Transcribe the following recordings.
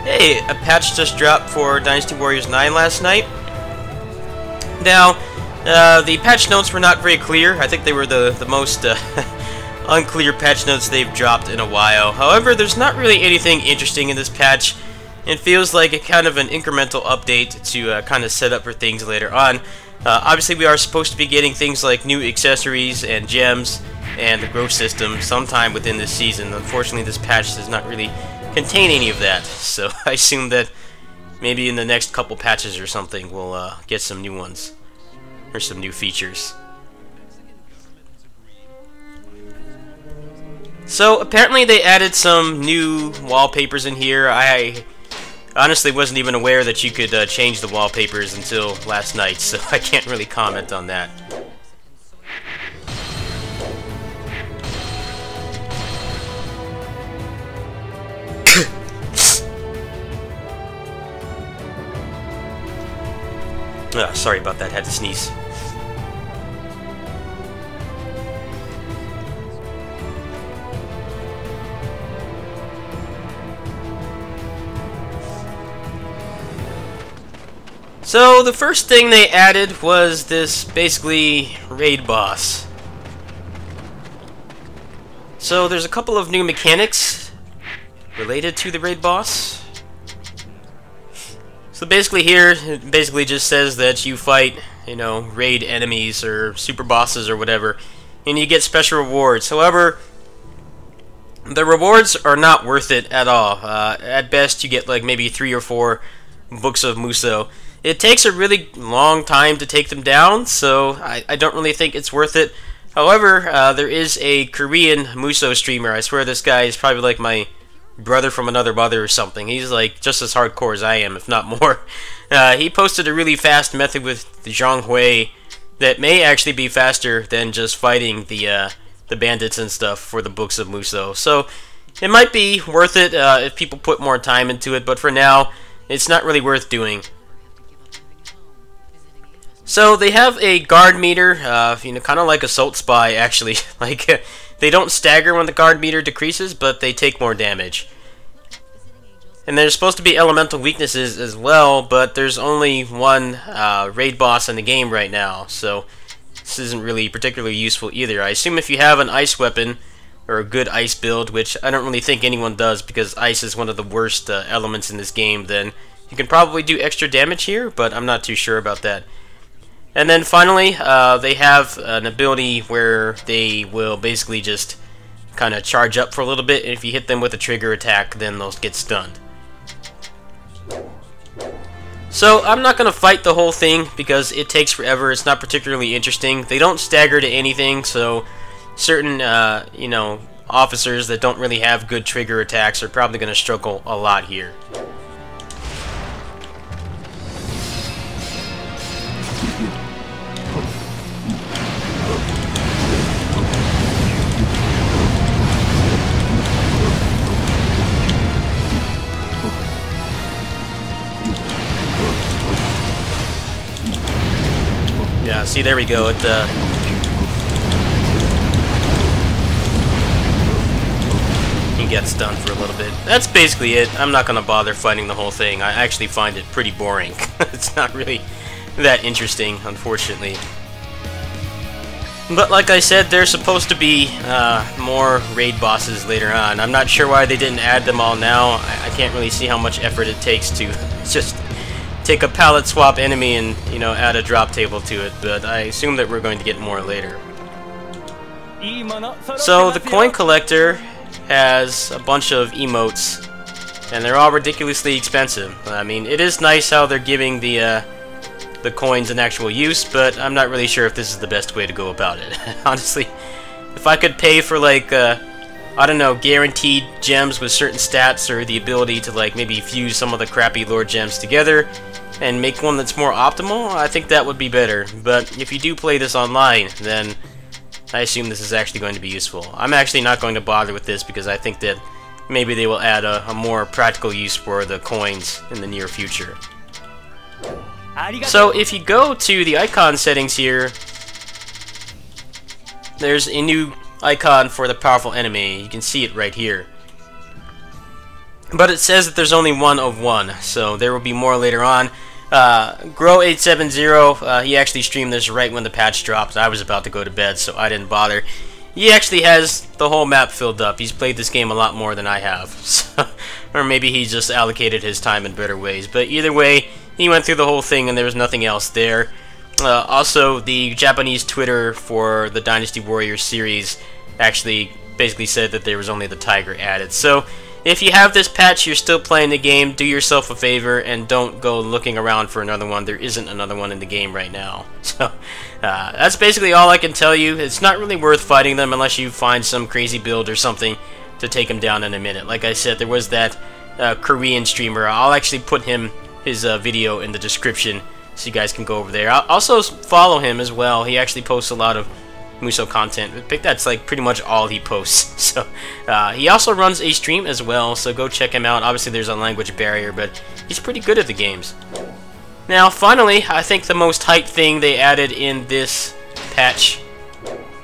Hey, a patch just dropped for Dynasty Warriors 9 last night. Now, the patch notes were not very clear. I think they were the most unclear patch notes they've dropped in a while. However, there's not really anything interesting in this patch. It feels like a kind of an incremental update to kind of set up for things later on. Obviously, we are supposed to be getting things like new accessories and gems and the growth system sometime within this season. Unfortunately, this patch does not really contain any of that, so I assume that maybe in the next couple patches or something we'll get some new ones or some new features. So apparently they added some new wallpapers in here. I honestly wasn't even aware that you could change the wallpapers until last night, so I can't really comment on that. Sorry about that, had to sneeze. So the first thing they added was this basically raid boss. So there's a couple of new mechanics related to the raid boss. So basically here, it basically just says that you fight, you know, raid enemies or super bosses or whatever, and you get special rewards. However, the rewards are not worth it at all. At best, you get like maybe 3 or 4 books of Muso. It takes a really long time to take them down, so I don't really think it's worth it. However, there is a Korean Muso streamer. I swear this guy is probably like my brother from another mother or something. He's like just as hardcore as I am, if not more. He posted a really fast method with the Hideaway that may actually be faster than just fighting the bandits and stuff for the books of Muso. So it might be worth it if people put more time into it, but for now, it's not really worth doing. So they have a guard meter, you know, kind of like Assault Spy actually. Like they don't stagger when the guard meter decreases, but they take more damage. And there's supposed to be elemental weaknesses as well, but there's only one raid boss in the game right now, so this isn't really particularly useful either. I assume if you have an ice weapon or a good ice build, which I don't really think anyone does because ice is one of the worst elements in this game, then you can probably do extra damage here, but I'm not too sure about that. And then finally, they have an ability where they will basically just kind of charge up for a little bit, and if you hit them with a trigger attack, then they'll get stunned. So I'm not going to fight the whole thing because it takes forever. It's not particularly interesting. They don't stagger to anything, so certain you know, officers that don't really have good trigger attacks are probably going to struggle a lot here. Yeah, see, there we go. It he gets stunned for a little bit. That's basically it. I'm not going to bother fighting the whole thing. I actually find it pretty boring. It's not really that interesting, unfortunately. But like I said, there's supposed to be more raid bosses later on. I'm not sure why they didn't add them all now. I can't really see how much effort it takes to just take a palette swap enemy and, you know, add a drop table to it, but I assume that we're going to get more later. So the coin collector has a bunch of emotes, and they're all ridiculously expensive. I mean, it is nice how they're giving the coins an actual use, but I'm not really sure if this is the best way to go about it. Honestly, if I could pay for like I don't know, guaranteed gems with certain stats, or the ability to like maybe fuse some of the crappy lore gems together and make one that's more optimal, I think that would be better. But if you do play this online, then I assume this is actually going to be useful. I'm actually not going to bother with this because I think that maybe they will add a more practical use for the coins in the near future. So if you go to the icon settings here, there's a new icon for the powerful enemy. You can see it right here. but it says that there's only one of one, so there will be more later on. Grow870, he actually streamed this right when the patch dropped. I was about to go to bed, so I didn't bother. He actually has the whole map filled up. He's played this game a lot more than I have. So, or maybe he just allocated his time in better ways. But either way, he went through the whole thing and there was nothing else there. Also, the Japanese Twitter for the Dynasty Warriors series actually basically said that there was only the tiger added. So, if you have this patch, you're still playing the game, do yourself a favor and don't go looking around for another one. There isn't another one in the game right now. So, that's basically all I can tell you. It's not really worth fighting them unless you find some crazy build or something to take them down in a minute. Like I said, there was that Korean streamer. I'll actually put his video in the description so you guys can go over there. I'll also follow him as well. He actually posts a lot of Muso content. I think that's like pretty much all he posts. So he also runs a stream as well, so go check him out. Obviously there's a language barrier, but he's pretty good at the games. Now finally, I think the most hype thing they added in this patch,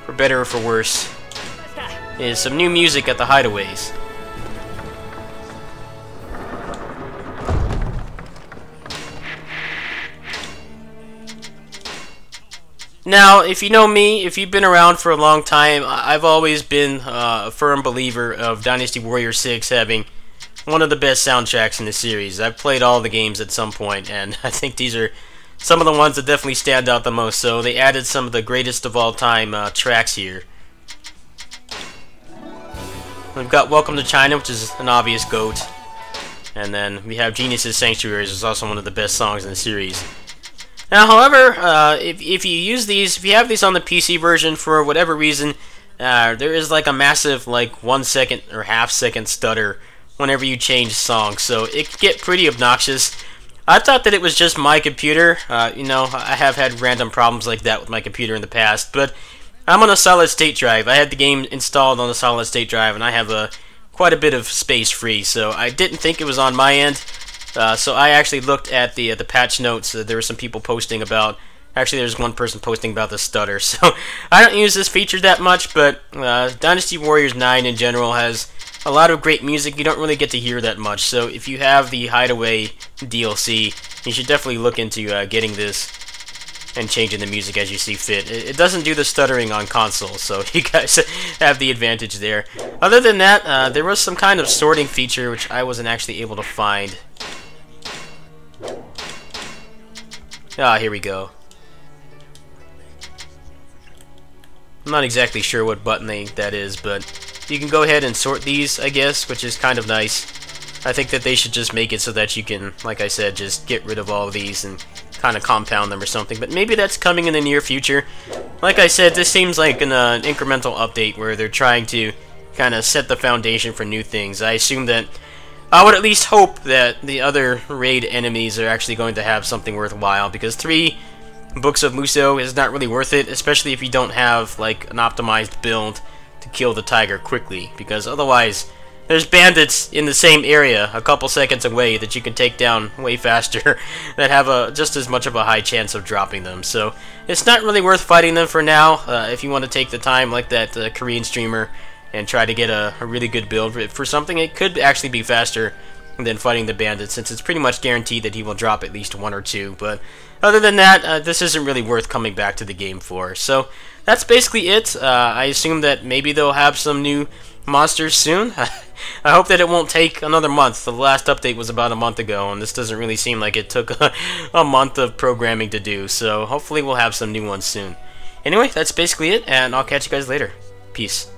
for better or for worse, is some new music at the hideaways. Now, if you know me, if you've been around for a long time, I've always been a firm believer of Dynasty Warriors 6 having one of the best soundtracks in the series. I've played all the games at some point, and I think these are some of the ones that definitely stand out the most. So they added some of the greatest of all time tracks here. We've got Welcome to China, which is an obvious GOAT. And then we have Genius's Sanctuaries, which is also one of the best songs in the series. Now, however, if you use these, if you have these on the PC version for whatever reason, there is like a massive, like 1 second or half-second stutter whenever you change songs, so it can get pretty obnoxious. I thought that it was just my computer. You know, I have had random problems like that with my computer in the past, but I'm on a solid-state drive. I had the game installed on a solid-state drive, and I have quite a bit of space free, so I didn't think it was on my end. So I actually looked at the patch notes. There were some people posting about. Actually, there's one person posting about the stutter. So I don't use this feature that much, but Dynasty Warriors 9 in general has a lot of great music. You don't really get to hear that much. So if you have the Hideaway DLC, you should definitely look into getting this and changing the music as you see fit. It doesn't do the stuttering on console, so you guys have the advantage there. Other than that, there was some kind of sorting feature which I wasn't actually able to find. Ah, here we go. I'm not exactly sure what button that is, but you can go ahead and sort these, I guess, which is kind of nice. I think that they should just make it so that you can, like I said, just get rid of all of these and kind of compound them or something, but maybe that's coming in the near future. Like I said, this seems like an incremental update where they're trying to kind of set the foundation for new things. I assume that I would at least hope that the other raid enemies are actually going to have something worthwhile, because 3 books of Muso is not really worth it, especially if you don't have like an optimized build to kill the tiger quickly, because otherwise there's bandits in the same area a couple seconds away that you can take down way faster that have just as much of a high chance of dropping them. So it's not really worth fighting them for now. If you want to take the time like that Korean streamer and try to get a really good build for something, it could actually be faster than fighting the bandits, since it's pretty much guaranteed that he will drop at least 1 or 2. But other than that, this isn't really worth coming back to the game for. So that's basically it. I assume that maybe they'll have some new monsters soon. I hope that it won't take another month. The last update was about a month ago, and this doesn't really seem like it took a month of programming to do. So hopefully we'll have some new ones soon. Anyway, that's basically it, and I'll catch you guys later. Peace.